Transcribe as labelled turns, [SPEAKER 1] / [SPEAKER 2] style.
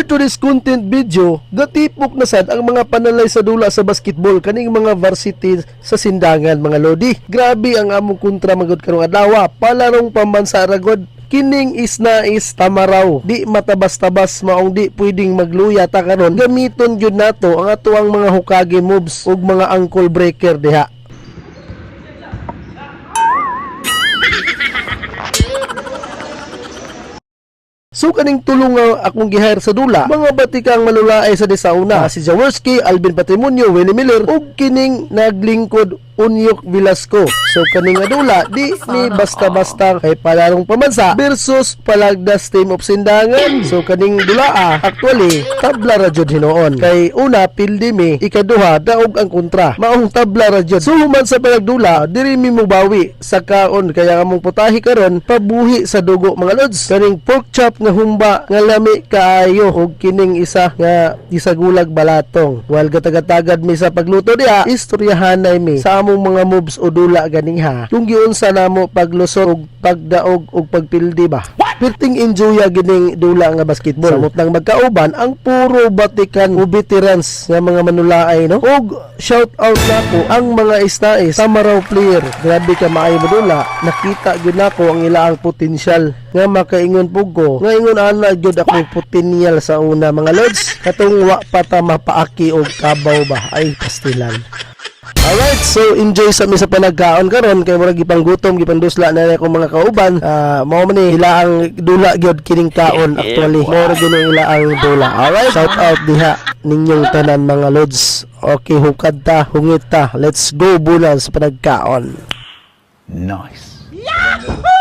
[SPEAKER 1] For today's content video, gatipok na sad ang mga panalay sa dula sa basketball kaning mga varsity sa sindangan mga lodi. Grabe ang among kontra magud karong adlaw, palarong pambansa ragod. Kining is tamaraw, di matabas-tabas maong di pwedeng magluya ta karon. Gamiton gyud nato ang atuang mga Hokage moves ug mga ankle breaker diha. So kaning tulong nga akong gihire sa dula, mga batikang malulaay sa disauna, si Jaworski, Alvin Patrimonio, Willie Miller ug kining naglingkod Unyok Velasco. So kaning adula di ni basta-basta kay palarong pamansa versus Palagdas Team of Sindangan. So kaning dula actually tabla ra jud hinoon. Kay una pildimi, ikaduha daog ang kontra. Maong tabla ra jud. So human sa palagdula diri mi mo bawi sa kaon kaya among putahi karon pabuhi sa dugo mga lods. Kaning pork chop nga humba nga lami kaayo ug kining isa nga isagulag balatong. While gatag-tagad mi sa pagluto diha, istoryahanay mi sa among mga moves o dula ganiha. Kung giunsa namo paglusot ug pagdaog ug pagpildi ba. Perting enjoya gining dula nga basketball. Samot nang magkauban ang puro batikan o veterans nga mga manulaay no. Og shout out nako ang mga isnais Tamaraw player. Grabe ka maayo mo dula. Nakita gyud nako ang ilaang potensyal nga makaingon pugo. Nga ingon ana gyud ako potensyal sa una mga lods. Katong wa pa ta mapaaki og kabaw ba. Ay pastilan. Alright, so enjoy sa mi sa panagkaon karon kay murag gipanggutom gipandusla na akong mga kauban. Mao man ni ilaang dula gyud kining kaon actually. Mao gyud ang ilaang dula. Alright, shout out diha ninyong tanan mga lods. Okay, hukad ta, hungit ta. Let's go bulan sa panagkaon.
[SPEAKER 2] Nice.
[SPEAKER 3] Yahoo!